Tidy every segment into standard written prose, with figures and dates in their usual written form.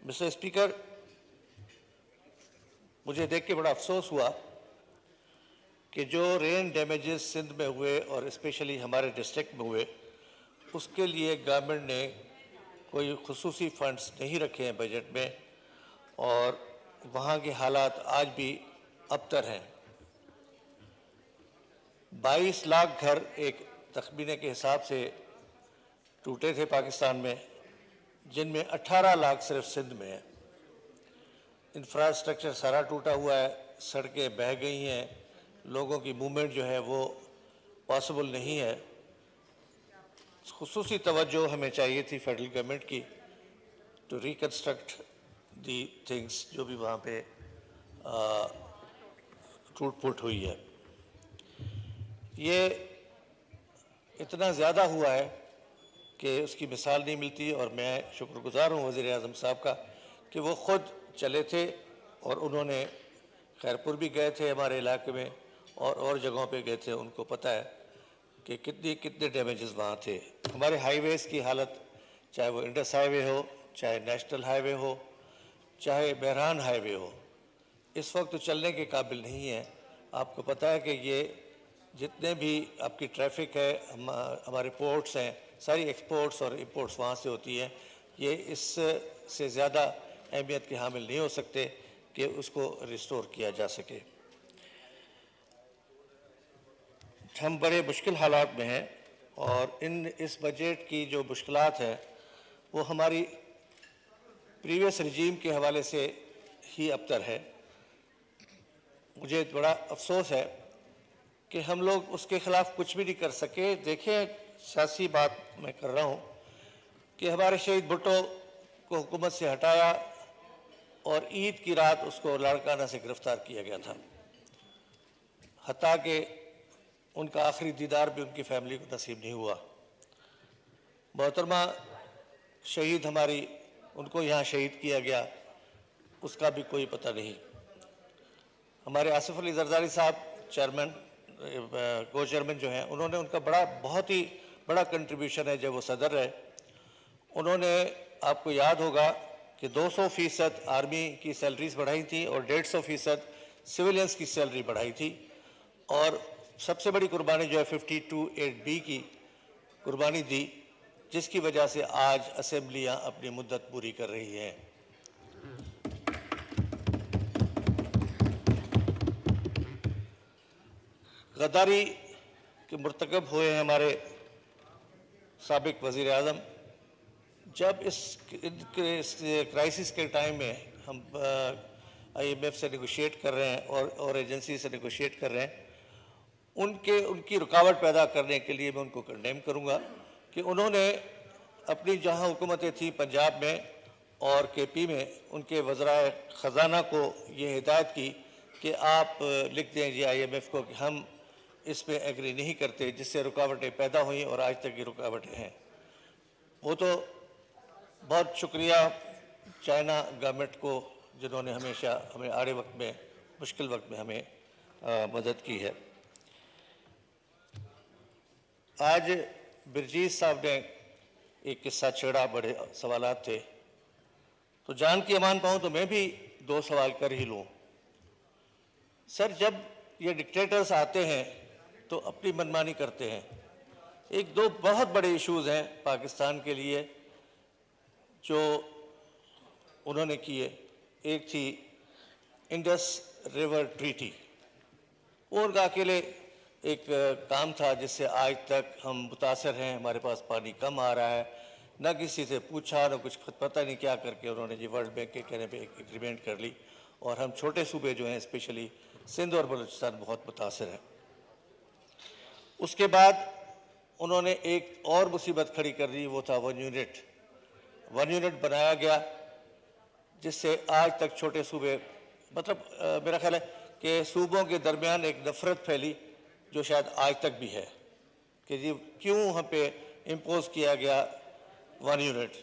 Mister speaker, मुझे देख के बड़ा अफसोस हुआ कि जो रेन डैमेजेस सिंध में हुए और स्पेशली हमारे डिस्ट्रिक्ट में हुए, उसके लिए गवर्नमेंट ने कोई खुसूसी फंड्स नहीं रखे हैं बजट में, और वहाँ के हालात आज भी अबतर हैं। 22 लाख घर एक तखमीने के हिसाब से टूटे थे पाकिस्तान में, जिनमें 18 लाख सिर्फ सिंध में है। इंफ्रास्ट्रक्चर सारा टूटा हुआ है, सड़कें बह गई हैं, लोगों की मूवमेंट जो है वो पॉसिबल नहीं है। खुसूसी तवज्जो हमें चाहिए थी फेडरल गवर्नमेंट की टू रिकन्स्ट्रक्ट दी थिंग्स जो भी वहाँ पे टूट फूट हुई है। ये इतना ज़्यादा हुआ है कि उसकी मिसाल नहीं मिलती, और मैं शुक्रगुजार हूँ वज़ीर आज़म साहब का कि वो ख़ुद चले थे और उन्होंने खैरपुर भी गए थे हमारे इलाके में, और जगहों पे गए थे। उनको पता है कि कितने डैमेजेस वहाँ थे। हमारे हाईवेज़ की हालत, चाहे वो इंडस हाईवे हो, चाहे नेशनल हाईवे हो, चाहे बहरान हाईवे हो, इस वक्त तो चलने के काबिल नहीं है। आपको पता है कि ये जितने भी आपकी ट्रैफिक है, हमारे पोर्ट्स हैं, सारी एक्सपोर्ट्स और इंपोर्ट्स वहाँ से होती हैं। ये इससे ज़्यादा अहमियत के हामिल नहीं हो सकते कि उसको रिस्टोर किया जा सके। हम बड़े मुश्किल हालात में हैं, और इस बजट की जो मुश्किलात है वो हमारी प्रीवियस रजीम के हवाले से ही अबतर है। मुझे बड़ा अफसोस है कि हम लोग उसके ख़िलाफ़ कुछ भी नहीं कर सके। देखें, सियासी बात मैं कर रहा हूँ कि हमारे शहीद भुट्टो को हुकूमत से हटाया और ईद की रात उसको लाड़काना से गिरफ़्तार किया गया था, हत्ता कि उनका आखिरी दीदार भी उनकी फैमिली को नसीब नहीं हुआ। मोहतरमा शहीद हमारी, उनको यहाँ शहीद किया गया, उसका भी कोई पता नहीं। हमारे आसिफ अली जरदारी साहब चेयरमैन, को चेयरमैन जो हैं, उन्होंने उनका बहुत ही बड़ा कंट्रीब्यूशन है जब वो सदर रहे। उन्होंने, आपको याद होगा कि 200% आर्मी की सैलरीज बढ़ाई थी और 150% सिविलियंस की सैलरी बढ़ाई थी, और सबसे बड़ी कुर्बानी जो है 52(8)B की कुर्बानी दी, जिसकी वजह से आज असेंबलियां अपनी मुद्दत पूरी कर रही हैं। गद्दारी के मुर्तकब हुए हैं हमारे साबिक वज़ीर आज़म। जब इस क्राइसिस के टाइम में हम IMF से नेगोशिएट कर रहे हैं और एजेंसी से नेगोशिएट कर रहे हैं, उनकी रुकावट पैदा करने के लिए मैं उनको कंडेम करूंगा कि उन्होंने अपनी जहां हुकूमतें थी पंजाब में और KP में, उनके वज़राए ख़जाना को ये हिदायत की कि आप लिख दें जी IMF को कि हम इस पे एग्री नहीं करते, जिससे रुकावटें पैदा हुई और आज तक की रुकावटें हैं। वो तो बहुत शुक्रिया चाइना गवर्नमेंट को, जिन्होंने हमेशा हमें आड़े वक्त में, मुश्किल वक्त में हमें मदद की है। आज बिरजीत साहब ने एक किस्सा छेड़ा, बड़े सवालात थे, तो जान की अमान पाऊँ तो मैं भी 2 सवाल कर ही लूँ। सर, जब ये डिक्टेटर्स आते हैं तो अपनी मनमानी करते हैं। 1-2 बहुत बड़े इश्यूज़ हैं पाकिस्तान के लिए जो उन्होंने किए। एक थी इंडस रिवर ट्रीटी, वो उनका अकेले एक काम था जिससे आज तक हम मुतासर हैं। हमारे पास पानी कम आ रहा है, ना किसी से पूछा, ना कुछ पता नहीं क्या करके उन्होंने जी वर्ल्ड बैंक के कहने पे एक एग्रीमेंट कर ली, और हम छोटे सूबे जो हैं स्पेशली सिंध और बलूचिस्तान बहुत मुतासर हैं। उसके बाद उन्होंने एक और मुसीबत खड़ी कर दी, वो था 1 यूनिट बनाया गया, जिससे आज तक छोटे सूबे, मतलब मेरा ख्याल है कि सूबों के दरमियान एक नफरत फैली जो शायद आज तक भी है कि जी क्यों हम पे इम्पोज किया गया 1 यूनिट।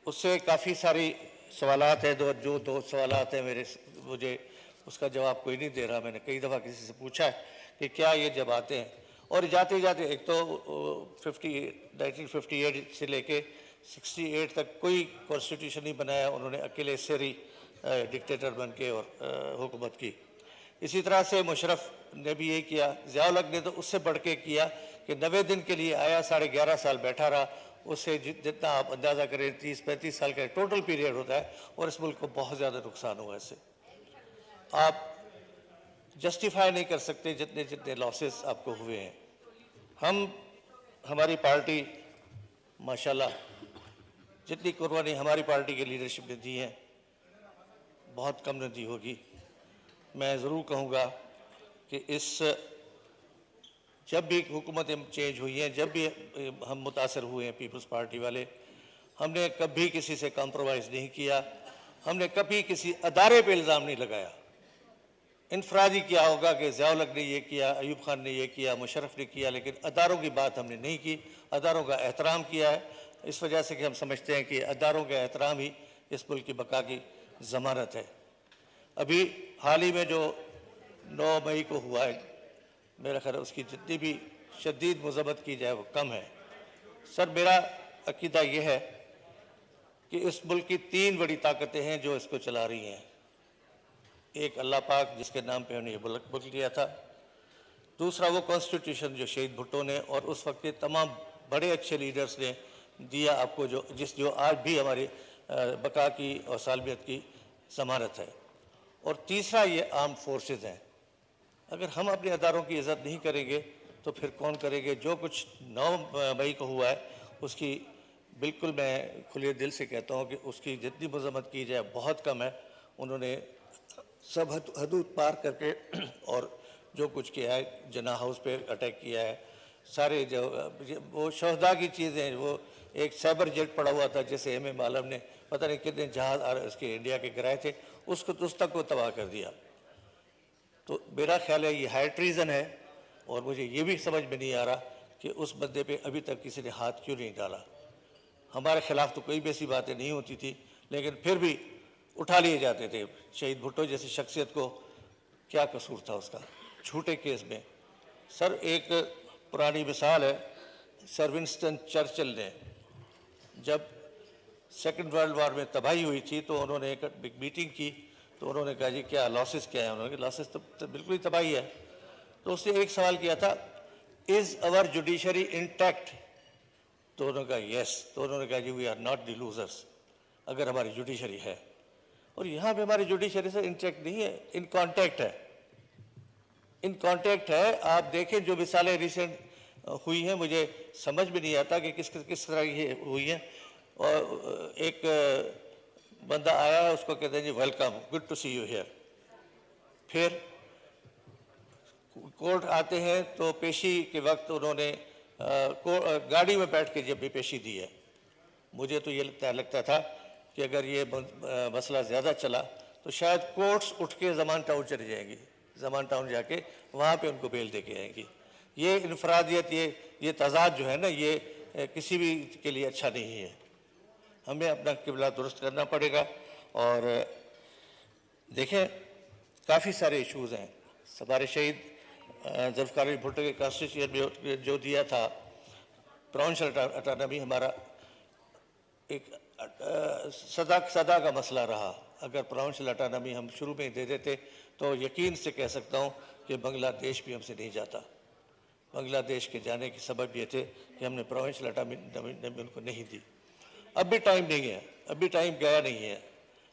उससे काफ़ी सारी सवालात हैं, जो 2 सवालात हैं मेरे, मुझे उसका जवाब कोई नहीं दे रहा। मैंने कई दफ़ा किसी से पूछा है कि क्या ये जब आते हैं, और जाते जाते एक तो 1958 से लेके 68 तक कोई कॉन्स्टिट्यूशन नहीं बनाया, उन्होंने अकेले सेरी डिक्टेटर बन के और हुकूमत की। इसी तरह से मुशर्रफ ने भी यही किया। ज़िया-उल हक ने तो उससे बढ़ के किया कि 90 दिन के लिए आया, 11.5 साल बैठा रहा। उससे जितना आप अंदाज़ा करें 30-35 साल का टोटल पीरियड होता है, और इस मुल्क को बहुत ज़्यादा नुकसान हुआ इससे। आप जस्टिफाई नहीं कर सकते जितने जितने लॉसेस आपको हुए हैं। हमारी पार्टी माशाल्लाह जितनी कुर्बानी हमारी पार्टी की लीडरशिप ने दी है, बहुत कम ने दी होगी। मैं ज़रूर कहूँगा कि जब भी हुकूमतें चेंज हुई हैं, जब भी हम मुतासर हुए हैं पीपल्स पार्टी वाले, हमने कभी किसी से कॉम्प्रोमाइज़ नहीं किया, हमने कभी किसी अदारे पे इल्ज़ाम नहीं लगाया। इनफरादी क्या होगा कि ज़िया-उल हक ने ये किया, अयूब खान ने ये किया, मुशर्रफ ने किया, लेकिन अदारों की बात हमने नहीं की। अदारों का एहतराम किया है, इस वजह से कि हम समझते हैं कि अदारों का एहतराम ही इस मुल्क की बका की ज़मानत है। अभी हाल ही में जो 9 मई को हुआ है, मेरा ख्याल उसकी जितनी भी शदीद मज़म्मत की जाए वो कम है। सर, मेरा अकीदा ये है कि इस मुल्क की 3 बड़ी ताकतें हैं जो इसको चला रही हैं। एक अल्लाह पाक, जिसके नाम पे उन्हें बुक लिया था। दूसरा वो कॉन्स्टिट्यूशन जो शहीद भुट्टो ने और उस वक्त के तमाम बड़े अच्छे लीडर्स ने दिया आपको, जो आज भी हमारी बका की और सालमियत की ज़मानत है। और तीसरा ये आर्म्ड फोर्सेस हैं। अगर हम अपने अदारों की इज़्ज़त नहीं करेंगे तो फिर कौन करेंगे? जो कुछ 9 मई को हुआ है उसकी बिल्कुल मैं खुले दिल से कहता हूँ कि उसकी जितनी मज़म्मत की जाए बहुत कम है। उन्होंने सब हदूद पार करके और जो कुछ किया है, जना हाउस पे अटैक किया है, सारे जो वो शहदा की चीज़ें, वो एक साइबर जेट पड़ा हुआ था जैसे MM आलम ने पता नहीं कितने जहाज़ उसके इंडिया के गिराए थे, उस तक को तबाह कर दिया। तो मेरा ख्याल है ये हाई ट्रीज़न है, और मुझे ये भी समझ में नहीं आ रहा कि उस बंदे पे अभी तक किसी ने हाथ क्यों नहीं डाला। हमारे खिलाफ तो कोई भी ऐसी बातें नहीं होती थी, लेकिन फिर भी उठा लिए जाते थे। शहीद भुट्टो जैसी शख्सियत को क्या कसूर था उसका, झूठे केस में। सर, एक पुरानी मिसाल है, सर विंस्टन चर्चिल ने जब सेकेंड वर्ल्ड वॉर में तबाही हुई थी तो उन्होंने एक मीटिंग की, तो उन्होंने कहा जी क्या लॉसेस क्या है? उन्होंने कहा लॉसेस तो बिल्कुल ही तबाही है। तो उसने एक सवाल किया था, इज़ अवर जुडिशरी इंटैक्ट? तो उन्होंने कहा यस। तो उन्होंने कहा जी we are not the losers, अगर हमारी जुडिशरी है। और यहाँ पे हमारी जुडिशरी से इंटैक्ट नहीं है, इन कॉन्टैक्ट है, इन कॉन्टैक्ट है। आप देखें जो मिसालें रिसेंट हुई हैं, मुझे समझ में नहीं आता कि किस तरह ये हुई हैं। और एक बंदा आया है, उसको कहते हैं जी welcome, good to see you here. फिर कोर्ट आते हैं तो पेशी के वक्त उन्होंने गाड़ी में बैठ के जब भी पेशी दी है। मुझे तो ये लगता था कि अगर ये मसला ज़्यादा चला तो शायद कोर्ट्स उठ के ज़मान टाउन चली जाएंगी, ज़मान टाउन जाके वहाँ पे उनको बेल दे के आएंगी। ये इनफरादियत, ये तज़ाद जो है ना, ये किसी भी के लिए अच्छा नहीं है। हमें अपना किबला दुरुस्त करना पड़ेगा। और देखें, काफ़ी सारे इशूज़ हैं। हमारे शहीद ज़ुल्फ़िकार अली भुट्टो के कॉन्स्टिट्यूशन में जो दिया था प्रोविंशियल ऑटोनॉमी, हमारा एक सदा का मसला रहा। अगर प्रोविंशियल ऑटोनॉमी हम शुरू में दे देते तो यकीन से कह सकता हूँ कि बांग्लादेश भी हमसे नहीं जाता। बांग्लादेश के जाने के सबब ये थे कि हमने प्रोविंशियल ऑटोनॉमी उनको नहीं दी। अब भी टाइम नहीं है, अब भी टाइम गया नहीं है,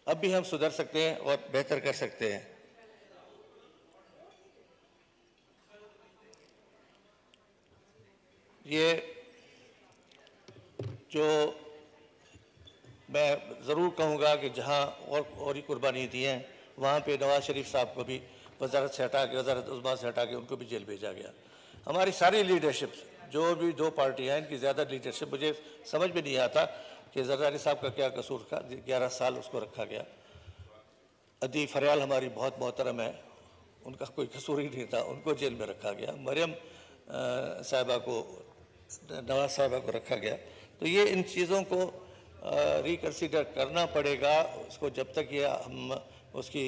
अब भी हम सुधर सकते हैं और बेहतर कर सकते हैं। ये जो मैं ज़रूर कहूँगा कि जहाँ और ही कुर्बानी दी हैं, वहाँ पे नवाज़ शरीफ साहब को भी वजारत से हटा के, वजारत उज़्मा से हटा के उनको भी जेल भेजा गया। हमारी सारी लीडरशिप, जो भी 2 पार्टियाँ हैं, इनकी ज़्यादा लीडरशिप मुझे समझ में नहीं आता कि ज़रदारी साहब का क्या कसूर था, 11 साल उसको रखा गया। अदी फरियाल हमारी बहुत मोहतरम है, उनका कोई कसूर ही नहीं था, उनको जेल में रखा गया। मरियम साहिबा को, नवाज साहिबा को रखा गया। तो ये इन चीज़ों को रिकन्सिडर करना पड़ेगा। उसको जब तक ये हम उसकी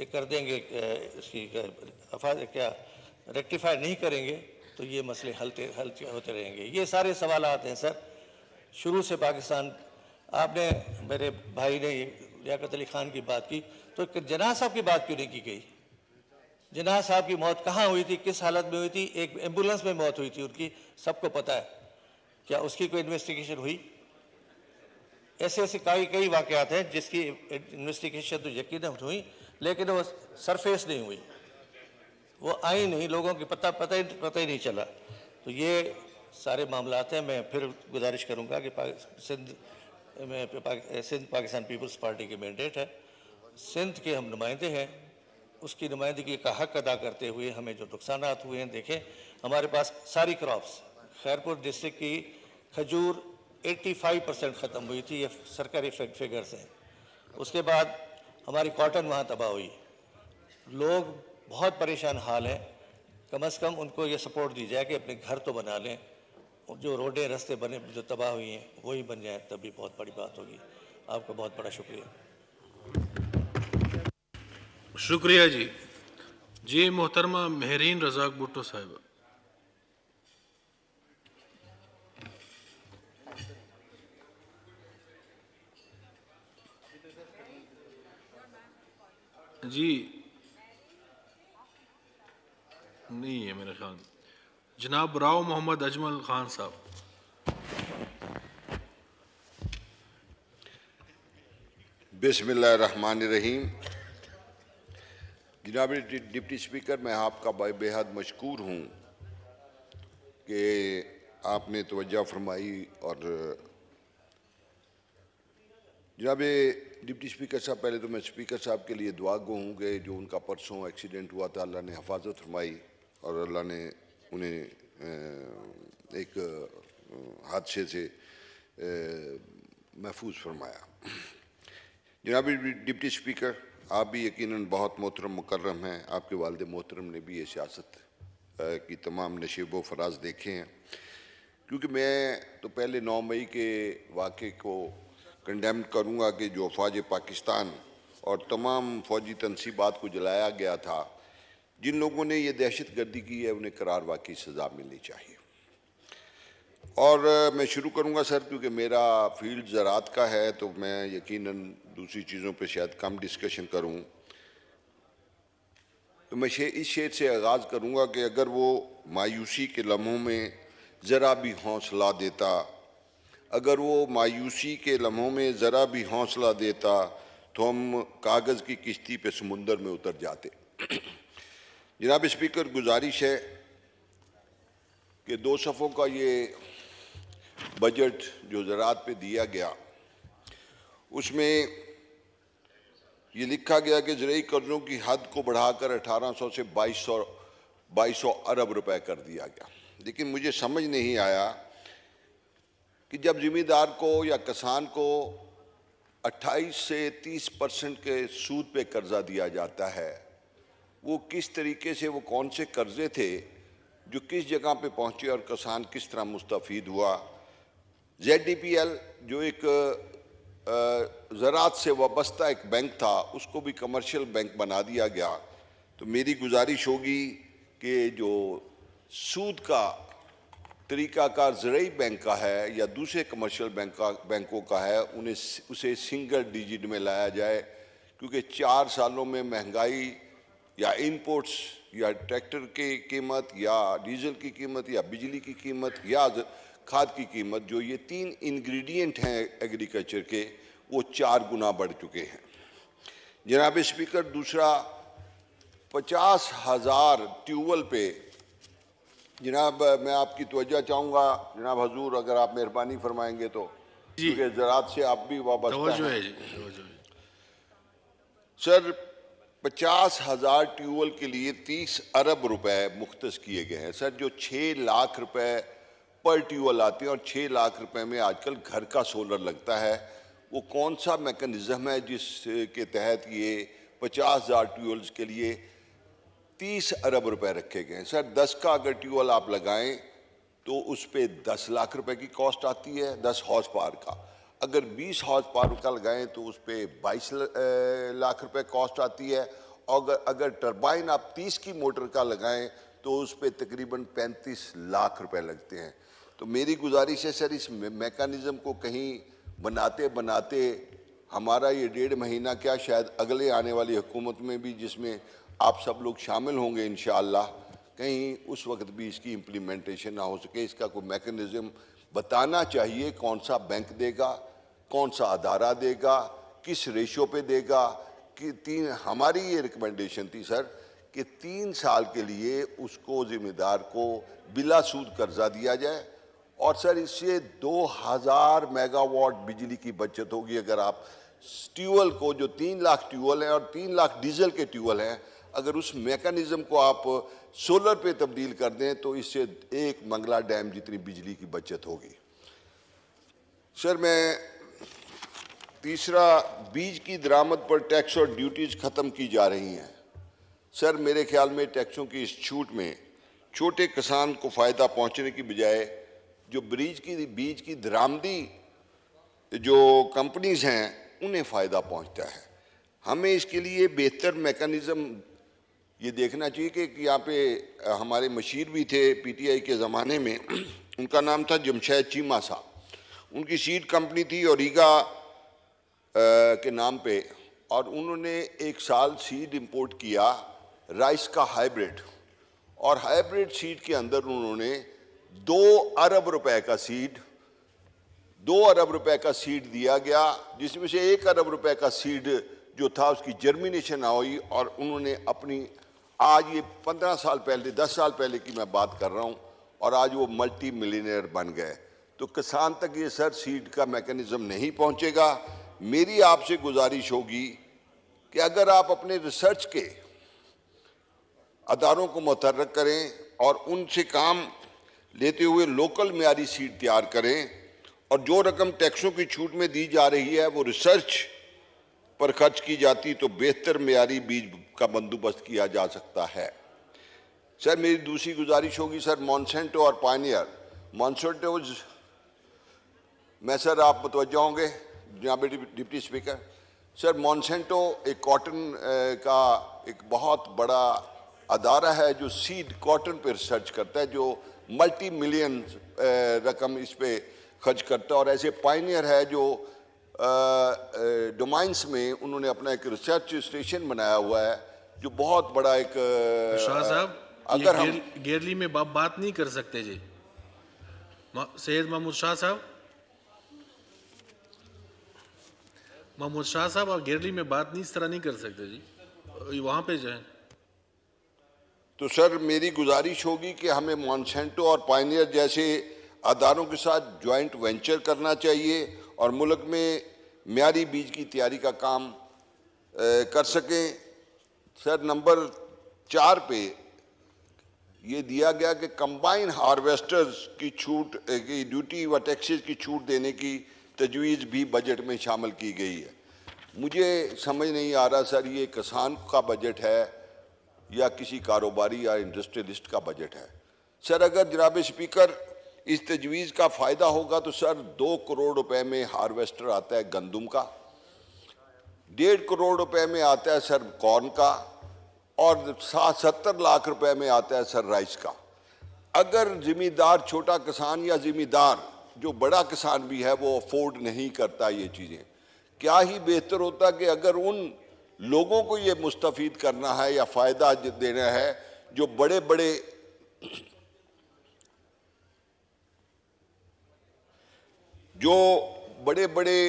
कर देंगे, इसकी क्या रेक्टिफाई नहीं करेंगे तो तो ये मसले हल होते रहेंगे। ये सारे सवालात हैं सर। शुरू से पाकिस्तान, आपने मेरे भाई ने लियाकत अली खान की बात की, तो जिन्ना साहब की बात क्यों नहीं की गई? जिन्ना साहब की मौत कहाँ हुई थी, किस हालत में हुई थी? एक एम्बुलेंस में मौत हुई थी उनकी, सबको पता है। क्या उसकी कोई इन्वेस्टिगेशन हुई? ऐसे ऐसे कई वाक़यात हैं जिसकी इन्वेस्टिगेशन तो यकीनन हुई, लेकिन वो सरफेस नहीं हुई, वो आई नहीं, लोगों की पता ही नहीं चला। तो ये सारे मामलात हैं। मैं फिर गुजारिश करूंगा कि सिंध पाकिस्तान पीपल्स पार्टी की मैंडेट है, सिंध के हम नुमाइंदे हैं, उसकी नुमाइंदगी का हक अदा करते हुए हमें जो नुकसान हुए हैं, देखें हमारे पास सारी क्रॉप्स, खैरपुर डिस्ट्रिक्ट की खजूर 85% ख़त्म हुई थी, ये सरकारी फिगर्स हैं। उसके बाद हमारी कॉटन वहाँ तबाह हुई, लोग बहुत परेशान हाल हैं। कम से कम उनको ये सपोर्ट दी जाए कि अपने घर तो बना लें, जो रोडें रास्ते बने जो तबाह हुई हैं वही बन जाए, तभी बहुत बड़ी बात होगी। आपका बहुत बड़ा शुक्रिया। शुक्रिया जी। जी मोहतरमा मेहरीन रज़ाक भुट्टो साहिबा। जी नहीं है मेरे ख्याल। जनाब राव मोहम्मद अजमल खान साहब। बिस्मिल्लाहिर्रहमानिर्रहीम। जनाब डिप्टी स्पीकर, मैं आपका बेहद मशकूर हूँ कि आपने तवज्जो फरमाई। और जनाब डिप्टी स्पीकर साहब, पहले तो मैं स्पीकर साहब के लिए दुआ गो हूँ कि जो उनका परसों एक्सीडेंट हुआ था, अल्लाह ने हिफाजत फरमाई और अल्लाह ने उन्हें एक हादसे से महफूज फरमाया। जनाब डिप्टी स्पीकर, आप भी यकीनन बहुत मोहतरम मुकर्रम हैं। आपके वालिद मोहतरम ने भी ये सियासत की तमाम नशेब व फराज देखे हैं। क्योंकि मैं तो पहले 9 मई के वाक़े को कंडेम करूँगा कि जो अफवाज पाकिस्तान और तमाम फ़ौजी तनसीबात को जलाया गया था, जिन लोगों ने ये दहशत गर्दी की है, उन्हें करार वाक़ई सज़ा मिलनी चाहिए। और मैं शुरू करूंगा सर, क्योंकि मेरा फील्ड ज़राअत का है, तो मैं यकीनन दूसरी चीज़ों पे शायद कम डिस्कशन करूं। तो मैं इस शेर से आगाज़ करूंगा कि अगर वो मायूसी के लम्हों में ज़रा भी हौसला देता, अगर वो मायूसी के लम्हों में ज़रा भी हौसला देता, तो हम कागज़ की किश्ती पे समुंदर में उतर जाते। जनाब स्पीकर, गुजारिश है कि 2 सफ़ों का ये बजट जो ज़राअत पे दिया गया, उसमें ये लिखा गया कि ज़रूरी कर्ज़ों की हद को बढ़ाकर 1800 से 2200 अरब रुपए कर दिया गया। लेकिन मुझे समझ नहीं आया कि जब ज़िमींदार को या किसान को 28 से 30% के सूद पे कर्ज़ा दिया जाता है, वो किस तरीके से, वो कौन से कर्ज़े थे जो किस जगह पे पहुँचे और किसान किस तरह मुस्तफ़ीद हुआ। ZDPL जो एक ज़राअत से वाबस्ता एक बैंक था, उसको भी कमर्शियल बैंक बना दिया गया। तो मेरी गुजारिश होगी कि जो सूद का तरीक़ाकार ज़रूरी बैंक का है या दूसरे कमर्शियल बैंकों का है, उसे सिंगल डिजिट में लाया जाए। क्योंकि 4 सालों में महंगाई या इनपुट्स या ट्रैक्टर की कीमत या डीजल की कीमत या बिजली की कीमत या खाद की कीमत, जो ये 3 इंग्रेडिएंट हैं एग्रीकल्चर के, वो 4 गुना बढ़ चुके हैं। जनाब स्पीकर, दूसरा 50,000 ट्यूबवेल पे, जनाब मैं आपकी तवज्जो चाहूँगा जनाब हजूर, अगर आप मेहरबानी फरमाएंगे तो, क्योंकि ज़राअत से आप भी वाबस्ता हैं। सर 50,000 ट्यूबवेल के लिए 30 अरब रुपए मुख्तस किए गए हैं। सर जो 6 लाख रुपए पर ट्यूबवेल आते हैं और 6 लाख रुपए में आजकल घर का सोलर लगता है, वो कौन सा मैकेनिज्म है जिसके तहत ये 50,000 ट्यूबवेल्स के लिए 30 अरब रुपए रखे गए हैं? सर 10 का अगर ट्यूबवेल आप लगाएं तो उस पर 10 लाख रुपए की कॉस्ट आती है 10 हॉर्स पावर का। अगर 20 हॉर्स पावर का लगाएं तो उस पर 22 लाख रुपए कॉस्ट आती है। और अगर टरबाइन आप 30 की मोटर का लगाएं तो उस पर तकरीबन 35 लाख रुपए लगते हैं। तो मेरी गुजारिश है सर, इस मेकानिज़म को कहीं बनाते बनाते हमारा ये 1.5 महीना क्या, शायद अगले आने वाली हुकूमत में भी, जिसमें आप सब लोग शामिल होंगे इंशाअल्लाह, कहीं उस वक्त भी इसकी इम्प्लीमेंटेशन ना हो सके। इसका कोई मैकेनिज़्म बताना चाहिए, कौन सा बैंक देगा, कौन सा अदारा देगा, किस रेशो पे देगा। कि हमारी ये रिकमेंडेशन थी सर कि 3 साल के लिए उसको ज़िम्मेदार को बिला सूद कर्जा दिया जाए, और सर इससे 2000 मेगावाट बिजली की बचत होगी। अगर आप ट्यूबवेल को, जो 3 लाख ट्यूबवेल हैं और 3 लाख डीजल के ट्यूबवेल हैं, अगर उस मैकेनिज़्म को आप सोलर पे तब्दील कर दें तो इससे एक मंगला डैम जितनी बिजली की बचत होगी। सर मैं तीसरा, बीज की दरामद पर टैक्स और ड्यूटीज ख़त्म की जा रही हैं। सर मेरे ख्याल में टैक्सों की इस छूट में छोटे किसान को फ़ायदा पहुंचने की बजाय जो बीज की दरामदी जो कंपनीज हैं उन्हें फ़ायदा पहुंचता है। हमें इसके लिए बेहतर मैकेनिज़्म ये देखना चाहिए कि यहाँ पे हमारे मशीर भी थे पीटीआई के ज़माने में, उनका नाम था जमशेद चीमा साहब। उनकी सीड कंपनी थी ओरिगा के नाम पे, और उन्होंने एक साल सीड इंपोर्ट किया राइस का हाइब्रिड, और हाइब्रिड सीड के अंदर उन्होंने 2 अरब रुपए का सीड 2 अरब रुपए का सीड दिया गया, जिसमें से 1 अरब रुपए का सीड जो था उसकी जर्मिनेशन हुई, और उन्होंने अपनी, आज ये 15 साल पहले 10 साल पहले की मैं बात कर रहा हूँ, और आज वो मल्टी मिलियनेयर बन गए। तो किसान तक ये सर सीड का मैकेनिज़्म नहीं पहुँचेगा। मेरी आपसे गुजारिश होगी कि अगर आप अपने रिसर्च के अदारों को मुतहर्रिक करें और उनसे काम लेते हुए लोकल मियारी सीड तैयार करें, और जो रकम टैक्सों की छूट में दी जा रही है वो रिसर्च पर खर्च की जाती तो बेहतर मियारी बीज का बंदोबस्त किया जा सकता है। सर मेरी दूसरी गुजारिश होगी सर, मॉन्सेंटो और पायनियर, मॉन्सेंटोज मैं सर आप मुतवज्जा होंगे जनाब डिप्टी स्पीकर। सर मॉन्सेंटो एक कॉटन का एक बहुत बड़ा अदारा है जो सीड कॉटन पर रिसर्च करता है, जो मल्टी मिलियन रकम इस पे खर्च करता है, और ऐसे पायनियर है जो डोमाइंस में उन्होंने अपना एक रिसर्च स्टेशन बनाया हुआ है जो बहुत बड़ा एक शाह साहब, अगर हम गेरली में बात नहीं कर सकते जी। सैयद महमूद शाह साहब, महमूद शाह साहब आप गेरली में बात नहीं, इस तरह नहीं कर सकते जी, वहाँ पे जाएं। तो सर मेरी गुजारिश होगी कि हमें मॉन्सेंटो और पायनियर जैसे अदारों के साथ जॉइंट वेंचर करना चाहिए और मुल्क में मियारी बीज की तैयारी का काम कर सकें। सर नंबर 4 पे ये दिया गया कि कंबाइन हार्वेस्टर्स की छूट की ड्यूटी व टैक्सेस की छूट देने की तजवीज़ भी बजट में शामिल की गई है। मुझे समझ नहीं आ रहा सर ये किसान का बजट है या किसी कारोबारी या इंडस्ट्रियलिस्ट का बजट है। सर अगर जनाब स्पीकर इस तजवीज़ का फ़ायदा होगा तो सर 2 करोड़ रुपए में हार्वेस्टर आता है गंदम का, 1.5 करोड़ रुपए में आता है सर कॉर्न का, और 70 लाख रुपए में आता है सर राइस का। अगर ज़िम्मेदार छोटा किसान या ज़िम्मेदार जो बड़ा किसान भी है वो अफोर्ड नहीं करता ये चीज़ें, क्या ही बेहतर होता कि अगर उन लोगों को ये मुस्तफ़ीद करना है या फ़ायदा देना है जो बड़े बड़े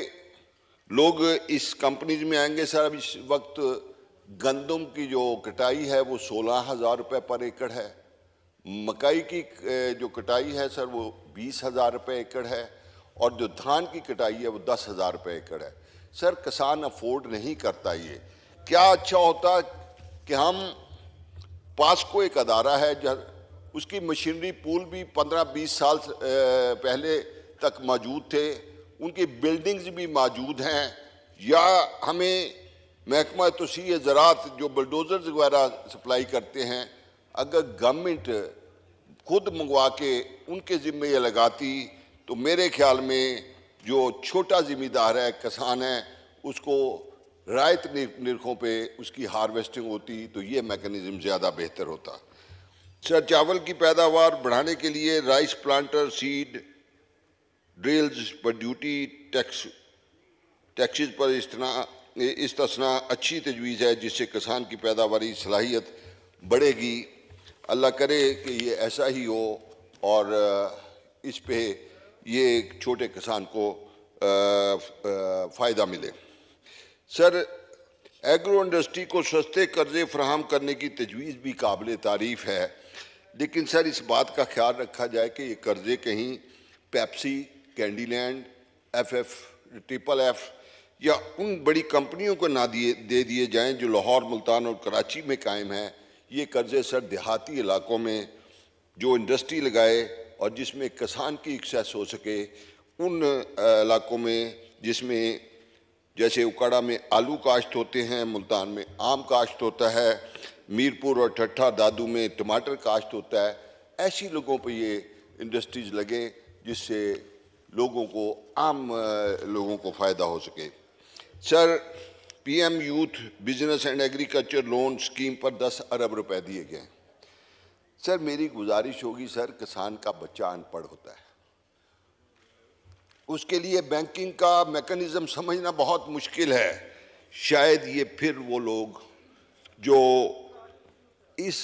लोग इस कंपनीज में आएंगे। सर अब इस वक्त गंदम की जो कटाई है वो 16,000 रुपये पर एकड़ है, मकई की जो कटाई है सर वो 20,000 रुपये एकड़ है, और जो धान की कटाई है वो 10,000 रुपये एकड़ है। सर किसान अफोर्ड नहीं करता ये। क्या अच्छा होता कि हम पास को एक अदारा है उसकी मशीनरी पूल भी 15-20 साल पहले तक मौजूद थे, उनकी बिल्डिंग्स भी मौजूद हैं, या हमें महकमा तोसीए ज़राअत जो बुलडोज़र्स वगैरह सप्लाई करते हैं, अगर गवर्नमेंट खुद मंगवा के उनके ज़िम्मे ये लगाती तो मेरे ख्याल में जो छोटा ज़िम्मेदार है किसान है उसको रायत निरखों पे उसकी हार्वेस्टिंग होती तो ये मैकेनिज़्म ज़्यादा बेहतर होता। सर, चावल की पैदावार बढ़ाने के लिए राइस प्लांटर, सीड ड्रिल्स पर ड्यूटी टैक्सेस पर इस्तना अच्छी तजवीज़ है, जिससे किसान की पैदावारी सलाहियत बढ़ेगी। अल्लाह करे कि ये ऐसा ही हो और इस पे ये छोटे किसान को फ़ायदा मिले। सर, एग्रो इंडस्ट्री को सस्ते कर्जे फराहम करने की तजवीज़ भी काबिल तारीफ़ है, लेकिन सर इस बात का ख्याल रखा जाए कि ये कर्जे कहीं पेप्सी, कैंडीलैंड, FF या उन बड़ी कंपनियों को ना दे दिए जाएं जो लाहौर, मुल्तान और कराची में कायम हैं। ये कर्जे सर देहाती इलाकों में जो इंडस्ट्री लगाए और जिसमें किसान की एक्सेस हो सके, उन इलाकों में जिसमें जैसे उकाड़ा में आलू काश्त होते हैं, मुल्तान में आम काश्त होता है, मीरपुर और ठट्ठा दादू में टमाटर काश्त होता है, ऐसी लोगों पर ये इंडस्ट्रीज लगे जिससे लोगों को आम लोगों को फ़ायदा हो सके। Sir, PM youth business and agriculture loan scheme पर 10 अरब रुपए दिए गए। सर, मेरी गुजारिश होगी सर, किसान का बच्चा अनपढ़ होता है, उसके लिए बैंकिंग का मैकेनिज्म समझना बहुत मुश्किल है। शायद ये फिर वो लोग जो इस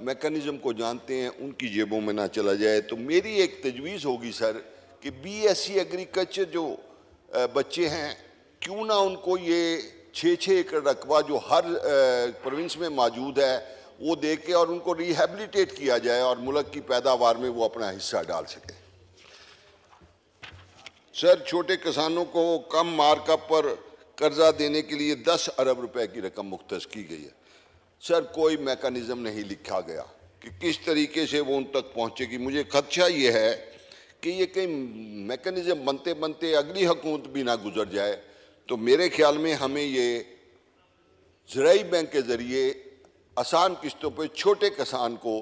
मैकेनिज्म को जानते हैं उनकी जेबों में ना चला जाए। तो मेरी एक तजवीज़ होगी सर कि BSc एग्रीकल्चर जो बच्चे हैं, क्यों ना उनको ये 6-6 एकड़ रकबा जो हर प्रोविंस में मौजूद है वो दे के और उनको रिहेबिलिटेट किया जाए और मुल्क की पैदावार में वो अपना हिस्सा डाल सके। सर, छोटे किसानों को कम मार्कअप पर कर्जा देने के लिए 10 अरब रुपए की रकम मुख्तस की गई है। सर, कोई मैकेनिज्म नहीं लिखा गया कि किस तरीके से वो उन तक पहुंचेगी। मुझे खदशा ये है कि ये कहीं मैकेनिज्म बनते बनते अगली हुकूमत भी ना गुजर जाए। तो मेरे ख्याल में हमें ये ज़राई बैंक के ज़रिए आसान किस्तों पर छोटे किसान को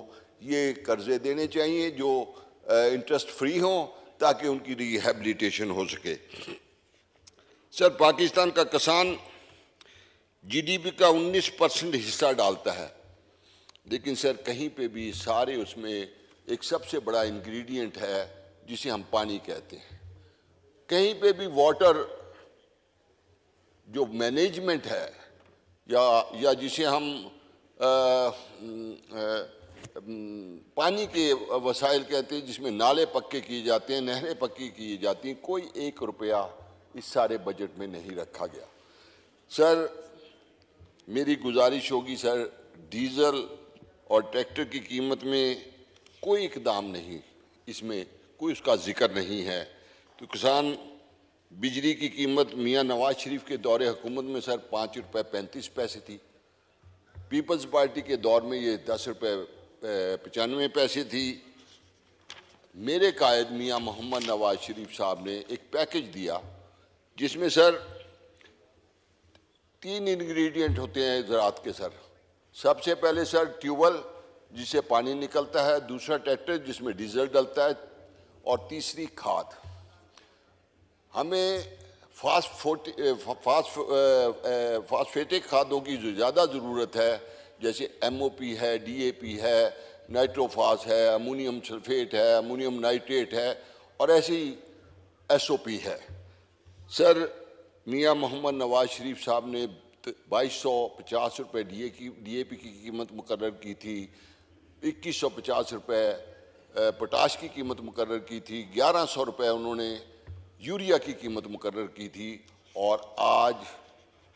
ये कर्जे देने चाहिए जो इंटरेस्ट फ्री हों, ताकि उनकी रिहेबिलिटेशन हो सके। सर, पाकिस्तान का किसान GDP का 19% हिस्सा डालता है, लेकिन सर कहीं पे भी सारे उसमें एक सबसे बड़ा इंग्रेडिएंट है जिसे हम पानी कहते हैं। कहीं पे भी वाटर जो मैनेजमेंट है या जिसे हम पानी के वसाइल कहते हैं, जिसमें नाले पक्के किए जाते हैं, नहरें पक्की की जाती हैं, कोई 1 रुपया इस सारे बजट में नहीं रखा गया। सर, मेरी गुजारिश होगी सर, डीजल और ट्रैक्टर की कीमत में कोई इकदाम नहीं, इसमें कोई उसका जिक्र नहीं है। तो किसान बिजली की कीमत मियां नवाज शरीफ के दौरे हुकूमत में सर 5 रुपये 35 पैसे थी। पीपल्स पार्टी के दौर में ये 10 रुपये 95 पैसे थी। मेरे कायद मियां मोहम्मद नवाज शरीफ साहब ने एक पैकेज दिया जिसमें सर 3 इंग्रेडिएंट होते हैं ज़राअत के सर। सबसे पहले सर ट्यूबवेल जिससे पानी निकलता है, दूसरा ट्रैक्टर जिसमें डीजल डलता है, और तीसरी खाद। हमें फास्फेटिक खादों की जो ज़्यादा ज़रूरत है, जैसे MOP है, DAP है, नाइट्रोफास है, अमोनियम सल्फेट है, अमोनियम नाइट्रेट है, और ऐसे ही SOP है। सर, मियां मोहम्मद नवाज शरीफ साहब ने 2250 रुपये DAP की कीमत मुकर्रर की थी, 2150 रुपये पोटाश की कीमत मुकर्रर की थी, 1100 रुपये उन्होंने यूरिया की कीमत मुकर्रर की थी, और आज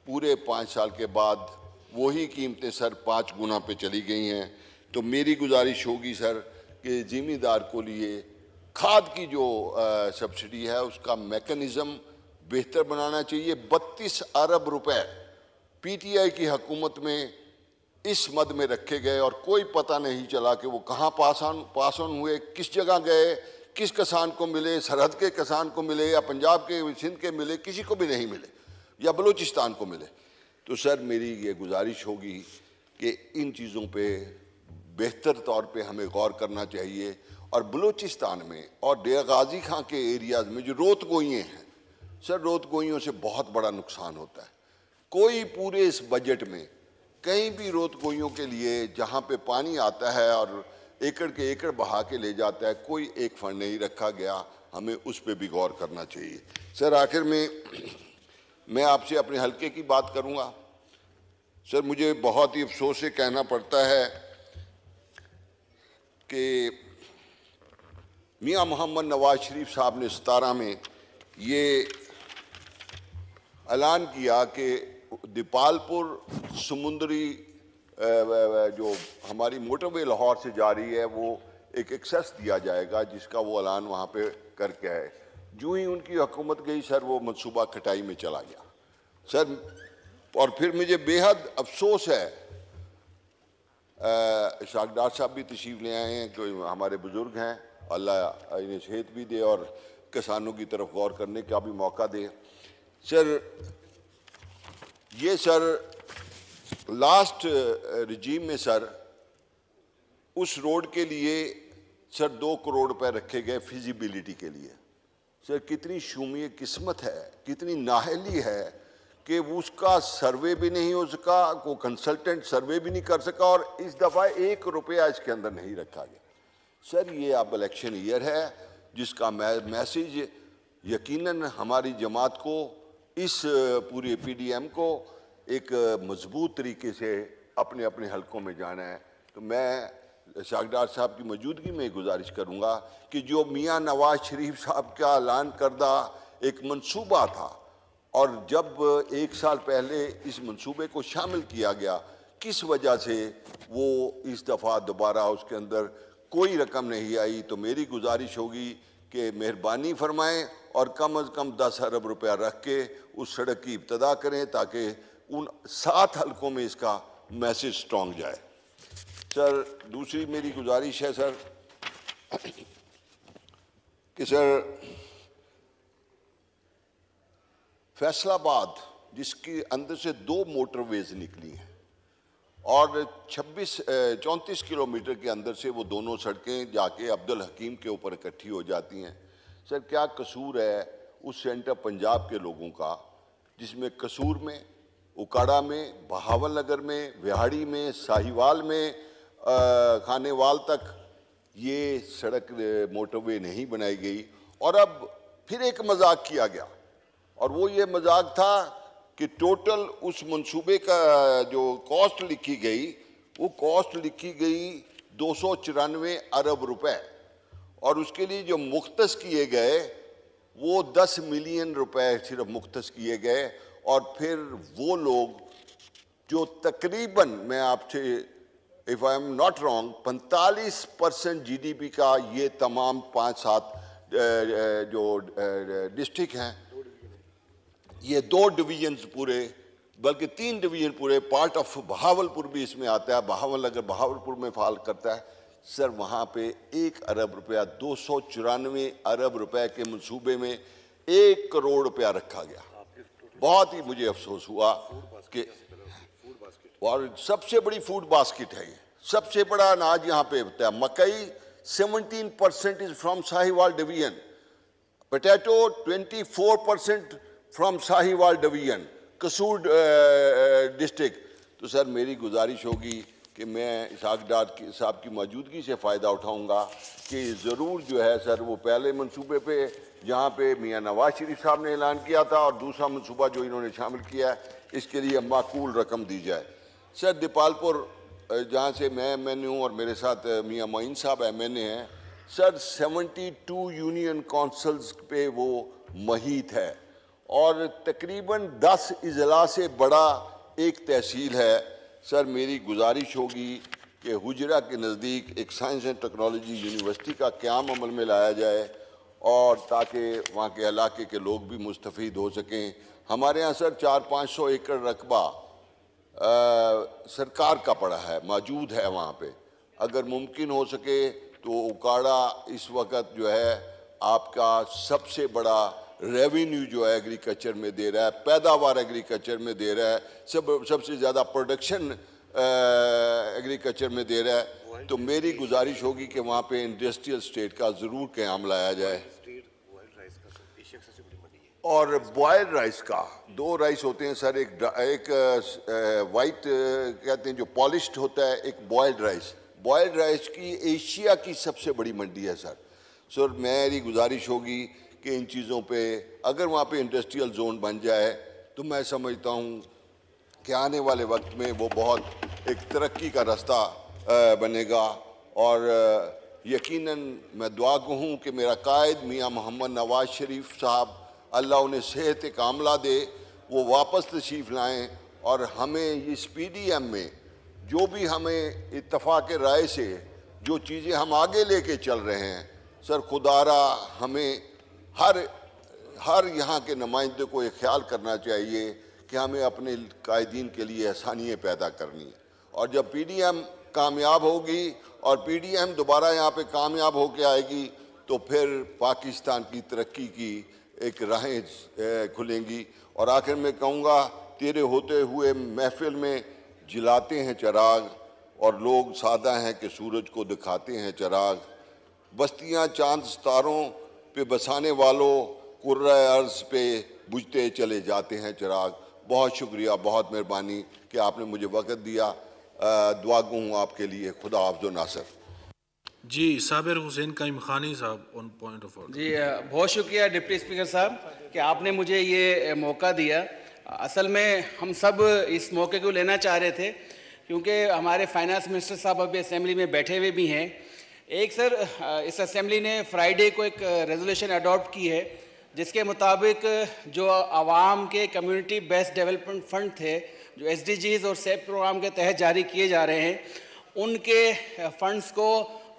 पूरे 5 साल के बाद वही कीमतें सर 5 गुना पे चली गई हैं। तो मेरी गुजारिश होगी सर कि ज़मींदार को लिए खाद की जो सब्सिडी है उसका मैकेनिज़्म बेहतर बनाना चाहिए। 32 अरब रुपए PTI की हुकूमत में इस मद में रखे गए और कोई पता नहीं चला कि वो कहाँ पास ऑन हुए, किस जगह गए, किस किसान को मिले, सरहद के किसान को मिले या पंजाब के सिंध के मिले, किसी को भी नहीं मिले, या बलूचिस्तान को मिले। तो सर, मेरी ये गुजारिश होगी कि इन चीज़ों पे बेहतर तौर पे हमें गौर करना चाहिए। और बलूचिस्तान में और डेरा गाजी खां के एरियाज़ में जो रोत गोइयाँ हैं सर, रोत गोइयों से बहुत बड़ा नुकसान होता है। कोई पूरे इस बजट में कहीं भी रोतगोइयों के लिए जहाँ पे पानी आता है और एकड़ के एकड़ बहा के ले जाता है, कोई एक फंड नहीं रखा गया। हमें उस पर भी गौर करना चाहिए। सर आखिर में मैं आपसे अपने हलके की बात करूँगा। सर मुझे बहुत ही अफसोस से कहना पड़ता है कि मियां मोहम्मद नवाज शरीफ साहब ने 17 में ये ऐलान किया कि दीपालपुर समुंदरी जो हमारी मोटरवे लाहौर से जा रही है वो एक एक्सेस दिया जाएगा, जिसका वो ऐलान वहाँ पे करके है। जो ही उनकी हुकूमत गई सर, वो मंसूबा खटाई में चला गया सर। और फिर मुझे बेहद अफसोस है, इशराक डार साहब भी तशरीफ़ ले आए हैं, कोई हमारे बुज़ुर्ग हैं, अल्लाह इन्हें सेहत भी दे और किसानों की तरफ गौर करने का भी मौका दे। सर ये सर लास्ट रिजीम में सर उस रोड के लिए सर 2 करोड़ रुपए रखे गए फिजिबिलिटी के लिए। सर कितनी शूमी किस्मत है, कितनी नाहली है कि उसका सर्वे भी नहीं हो सका, को कंसल्टेंट सर्वे भी नहीं कर सका और इस दफ़ा 1 रुपया इसके अंदर नहीं रखा गया। सर ये अब इलेक्शन ईयर है, जिसका मैसेज यकीनन हमारी जमात को, इस पूरे PDM को एक मजबूत तरीके से अपने अपने हलकों में जाना है। तो मैं इशराक डार साहब की मौजूदगी में गुजारिश करूँगा कि जो मियां नवाज शरीफ साहब का ऐलान करदा एक मंसूबा था और जब 1 साल पहले इस मंसूबे को शामिल किया गया, किस वजह से वो इस दफ़ा दोबारा उसके अंदर कोई रकम नहीं आई, तो मेरी गुजारिश होगी कि मेहरबानी फरमाएं और कम अज़ कम 10 अरब रुपया रख के उस सड़क की इब्तदा करें ताकि उन 7 हलकों में इसका मैसेज स्ट्रॉन्ग जाए। सर दूसरी मेरी गुजारिश है सर कि सर फैसलाबाद जिसके अंदर से 2 मोटरवेज निकली हैं और 34 किलोमीटर के अंदर से वो दोनों सड़कें जाके अब्दुल हकीम के ऊपर इकट्ठी हो जाती हैं। सर क्या कसूर है उस सेंटर पंजाब के लोगों का, जिसमें कसूर में, उकाड़ा में, बहावल नगर में, विहाड़ी में, साहिवाल में, खानेवाल तक ये सड़क मोटरवे नहीं बनाई गई। और अब फिर एक मजाक किया गया और वो ये मजाक था कि टोटल उस मंसूबे का जो कॉस्ट लिखी गई, वो कॉस्ट लिखी गई 294 अरब रुपए और उसके लिए जो मुख्तस किए गए वो 10 मिलियन रुपए सिर्फ मुख्तस किए गए। और फिर वो लोग जो तकरीबन, मैं आपसे if I am not wrong, 45% GDP का ये तमाम 5-7 जो डिस्ट्रिक्ट हैं, ये 2 डिवीजन्स पूरे, बल्कि 3 डिवीजन पूरे, पार्ट ऑफ बहावलपुर भी इसमें आता है, बहावल अगर बहावलपुर में फाल करता है सर, वहाँ पे 1 अरब रुपया, 294 अरब रुपए के मंसूबे में 1 करोड़ रुपया रखा गया। बहुत ही मुझे अफसोस हुआ कि, और सबसे बड़ी फूड बास्केट है ये, सबसे बड़ा अनाज यहाँ पे होता है। मकई 17% is from Sahiwal division, potato 24% from Sahiwal division, कसूर डिस्ट्रिक्ट। तो सर मेरी गुजारिश होगी कि मैं इशराक डार साहब की मौजूदगी से फ़ायदा उठाऊंगा कि ज़रूर जो है सर वो पहले मंसूबे पे जहाँ पे मियां नवाज शरीफ साहब ने ऐलान किया था और दूसरा मंसूबा जो इन्होंने शामिल किया है, इसके लिए माकूल रकम दी जाए। सर दीपालपुर जहाँ से मैं MNA हूँ और मेरे साथ मियां मोइन साहब MNA हैं, सर 72 यूनियन काउंसिल्स पे वो महीत है और तकरीबन 10 अजला से बड़ा एक तहसील है। सर मेरी गुजारिश होगी कि हुजरा के नज़दीक एक साइंस एंड टेक्नोलॉजी यूनिवर्सिटी का क़याम अमल में लाया जाए और ताकि वहाँ के इलाके के लोग भी मुस्तफ़ीद हो सकें। हमारे यहाँ सर 400-500 एकड़ रकबा सरकार का पड़ा है, मौजूद है वहाँ पे। अगर मुमकिन हो सके तो उकाड़ा इस वक्त जो है आपका सबसे बड़ा रेवेन्यू जो है एग्रीकल्चर में दे रहा है, पैदावार एग्रीकल्चर में दे रहा है, सबसे ज़्यादा प्रोडक्शन एग्रीकल्चर में दे रहा है। तो मेरी गुजारिश होगी कि वहाँ पे इंडस्ट्रियल स्टेट का ज़रूर क़याम लाया जाए। और बॉयल्ड राइस का, दो राइस होते हैं सर, एक वाइट कहते हैं जो पॉलिश्ड होता है, एक बॉयल्ड राइस। बॉयल्ड राइस की एशिया की सबसे बड़ी मंडी है सर। सर मेरी गुजारिश होगी कि इन चीज़ों पे अगर वहाँ पे इंडस्ट्रियल जोन बन जाए तो मैं समझता हूँ कि आने वाले वक्त में वो बहुत एक तरक्की का रास्ता बनेगा। और यकीनन मैं दुआ कहूँ कि मेरा कायद मियाँ मोहम्मद नवाज शरीफ साहब, अल्लाह उन्हें सेहत कामला दे, वो वापस तशरीफ़ लाएँ और हमें इस PDM में जो भी हमें इत्तफाक राय से जो चीज़ें हम आगे लेके चल रहे हैं सर, खुदारा हमें हर यहाँ के नुमाइंदे को ये ख्याल करना चाहिए कि हमें अपने कायदीन के लिए आसानियाँ पैदा करनी है। और जब PDM कामयाब होगी और PDM दोबारा यहाँ पे कामयाब होके आएगी तो फिर पाकिस्तान की तरक्की की एक राहें खुलेंगी। और आखिर में कहूँगा, तेरे होते हुए महफिल में जलाते हैं चिराग और लोग सादा हैं कि सूरज को दिखाते हैं चिराग। बस्तियाँ चांद सितारों पे बसाने वालों, कुर्रा अर्ज़ पे बुझते चले जाते हैं चिराग। बहुत शुक्रिया, बहुत मेहरबानी कि आपने मुझे वक्त दिया। दुआ गो हूँ आपके लिए। खुदा हाफ़िज़ नासिर। जी, साबिर हुसैन काइम खानी साहब ऑन पॉइंट ऑफ ऑर्डर। जी बहुत शुक्रिया डिप्टी स्पीकर साहब कि आपने मुझे ये मौका दिया। असल में हम सब इस मौके को लेना चाह रहे थे क्योंकि हमारे फाइनेंस मिनिस्टर साहब अभी असेंबली में बैठे हुए भी हैं। एक सर, इस असेंबली ने फ्राइडे को एक रेजोल्यूशन अडॉप्ट की है जिसके मुताबिक जो आवाम के कम्युनिटी बेस्ड डेवलपमेंट फंड थे जो SDGs और SEP प्रोग्राम के तहत जारी किए जा रहे हैं, उनके फंड्स को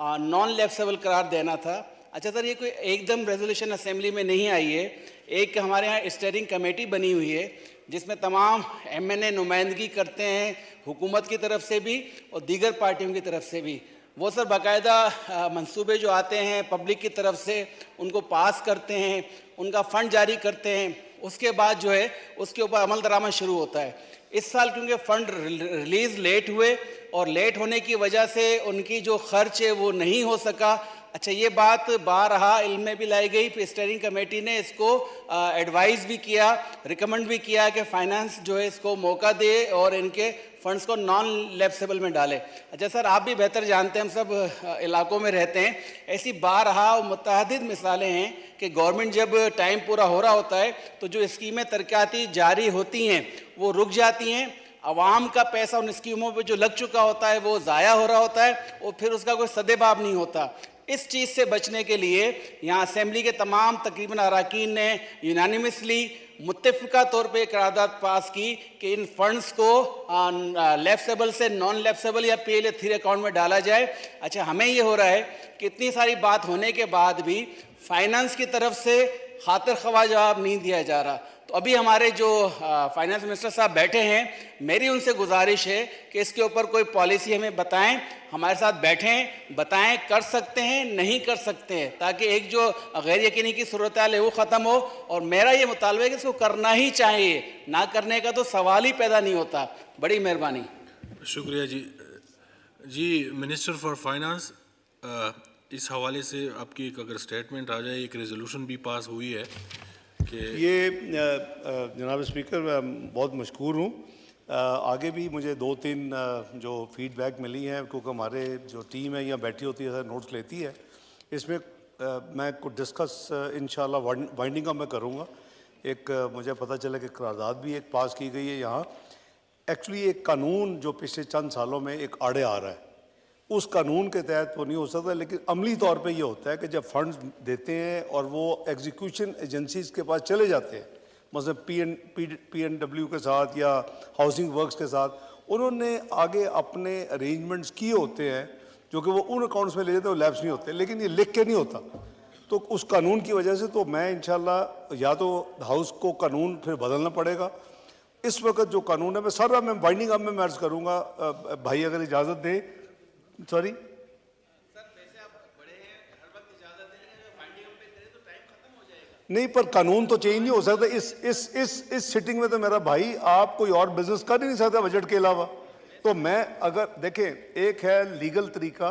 नॉन लैप्सेबल करार देना था। अच्छा सर, ये कोई एकदम रेजोल्यूशन असेंबली में नहीं आई है। एक हमारे यहाँ स्टीयरिंग कमेटी बनी हुई है जिसमें तमाम MNA नुमाइंदगी करते हैं, हुकूमत की तरफ से भी और दीगर पार्टियों की तरफ से भी। वो सर बाकायदा मंसूबे जो आते हैं पब्लिक की तरफ से उनको पास करते हैं, उनका फ़ंड जारी करते हैं, उसके बाद जो है उसके ऊपर अमल दरामद शुरू होता है। इस साल क्योंकि फ़ंड रिलीज़ लेट हुए और लेट होने की वजह से उनकी जो खर्च है वो नहीं हो सका। अच्छा, ये बात बारहा इल्म में भी लाई गई, फिर स्टीयरिंग कमेटी ने इसको एडवाइस भी किया, रिकमेंड भी किया कि फाइनेंस जो है इसको मौका दे और इनके फंड्स को नॉन लैप्सेबल में डाले। अच्छा सर, आप भी बेहतर जानते हैं, हम सब इलाकों में रहते हैं, ऐसी बारहा और मुतअद्दिद मिसालें हैं कि गवर्नमेंट जब टाइम पूरा हो रहा होता है तो जो स्कीमें तरक्याती जारी होती हैं वो रुक जाती हैं, आवाम का पैसा उन स्कीमों पे जो लग चुका होता है वो ज़ाया हो रहा होता है और फिर उसका कोई सदेबाब नहीं होता। इस चीज़ से बचने के लिए यहाँ असेंबली के तमाम तकरीबन अराकीन ने यूनानिमसली मुत्तफ़िका तौर पे करारदाद पास की कि इन फंड्स को लैप्सेबल से नॉन लैप्सेबल या PL3 अकाउंट में डाला जाए। अच्छा, हमें ये हो रहा है कि इतनी सारी बात होने के बाद भी फाइनेंस की तरफ से खातिर ख्वाह जवाब नहीं दिया जा रहा। तो अभी हमारे जो फाइनेंस मिनिस्टर साहब बैठे हैं, मेरी उनसे गुजारिश है कि इसके ऊपर कोई पॉलिसी हमें बताएं, हमारे साथ बैठें, बताएं कर सकते हैं नहीं कर सकते हैं, ताकि एक जो गैर यकीनी की सूरत हाल है वो ख़त्म हो। और मेरा ये मुतालबा है कि इसको करना ही चाहिए, ना करने का तो सवाल ही पैदा नहीं होता। बड़ी मेहरबानी। शुक्रिया जी। जी, मिनिस्टर फॉर फाइनेंस, इस हवाले से आपकी एक अगर स्टेटमेंट आ जाए। एक रेजोल्यूशन भी पास हुई है कि ये जनाब स्पीकर बहुत मशकूर हूँ। आगे भी मुझे 2-3 जो फीडबैक मिली है, क्योंकि हमारे जो टीम है यहाँ बैठी होती है, नोट्स लेती है, इसमें मैं कुछ डिस्कस इंशाल्लाह वाइंडिंग अप मैं करूँगा। एक मुझे पता चला कि करारदाद भी एक पास की गई है यहाँ। एक्चुअली एक कानून जो पिछले चंद सालों में एक आड़े आ रहा है, उस कानून के तहत वो नहीं हो सकता, लेकिन अमली तौर पे ये होता है कि जब फंड्स देते हैं और वो एग्जीक्यूशन एजेंसीज के पास चले जाते हैं, मतलब PNW के साथ या हाउसिंग वर्क्स के साथ, उन्होंने आगे अपने अरेंजमेंट्स किए होते हैं जो कि वो उन अकाउंट्स में ले जाते हैं, वो लैप्स नहीं होते, लेकिन ये लिख के नहीं होता। तो उस कानून की वजह से तो मैं इंशाल्लाह या तो हाउस को कानून फिर बदलना पड़ेगा। इस वक्त जो कानून है मैं सारा मैं बाइंडिंग अप में अर्ज करूँगा, भाई अगर इजाज़त दे। सॉरी सर, वैसे आप बड़े हैं, हर वक्त इजाजत देंगे, बाइंडिंग अप पे करें तो टाइम खत्म हो जाएगा। नहीं, पर कानून तो चेंज नहीं हो सकता। इस सिटिंग में तो मेरा भाई आप कोई और बिजनेस कर ही नहीं सकता बजट के अलावा। तो मैं अगर देखें, एक है लीगल तरीका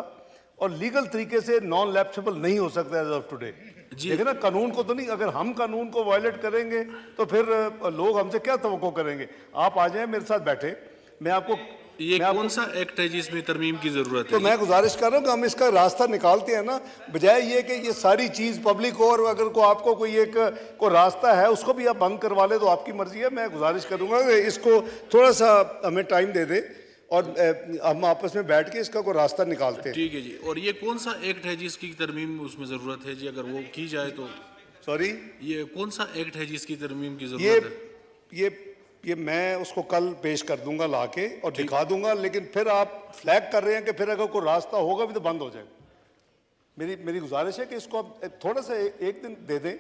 और लीगल तरीके से नॉन लैप्सेबल नहीं हो सकता एज ऑफ टुडे। देखिए ना, कानून को तो नहीं, अगर हम कानून को वायलेट करेंगे तो फिर लोग हमसे क्या तवक्को करेंगे। आप आ जाएं मेरे साथ बैठे, मैं आपको ये कौन सा एक्ट है जिसमें तरमीम की जरूरत है? तो मैं गुजारिश कर रहा हूँ कि हम इसका रास्ता निकालते हैं ना, बजाय ये कि ये सारी चीज़ पब्लिक हो, और अगर आपको कोई रास्ता है उसको भी आप बंद करवा ले तो आपकी मर्जी है। मैं गुजारिश करूँगा कि इसको थोड़ा सा हमें टाइम दे दे और हम आपस में बैठ के इसका कोई रास्ता निकालते हैं। ठीक है जी। और ये कौन सा एक्ट है जिसकी तरमीम उसमें ज़रूरत है जी, अगर वो की जाए तो? सॉरी, ये कौन सा एक्ट है जिसकी तरमीम की ज़रूरत है? ये मैं उसको कल पेश कर दूंगा ला के और दिखा दूंगा, लेकिन फिर आप फ्लैग कर रहे हैं कि फिर अगर कोई रास्ता होगा भी तो बंद हो जाएगा। मेरी गुजारिश है कि इसको आप थोड़ा सा एक दिन दे दें।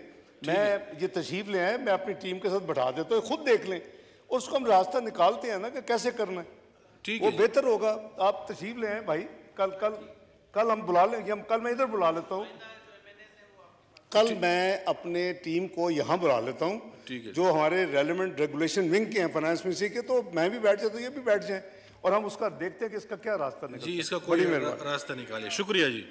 मैं ये तशरीफ ले आए, मैं अपनी टीम के साथ बैठा देता हूँ, खुद देख लें और उसको हम रास्ता निकालते हैं ना कि कैसे करना है, वो बेहतर होगा। आप तशरीफ ले आए भाई, कल हम बुला लें, कल मैं इधर बुला लेता हूँ, कल मैं अपने टीम को यहाँ बुला लेता हूँ जो हमारे रेलेवेंट रेगुलेशन विंग के हैं फाइनेंस मिनिस्ट्री के, तो मैं भी बैठ जाता हूँ, ये भी बैठ जाए और हम उसका देखते हैं कि इसका क्या रास्ता निकलता है। जी, इसका कोई रास्ता निकाले। शुक्रिया जी।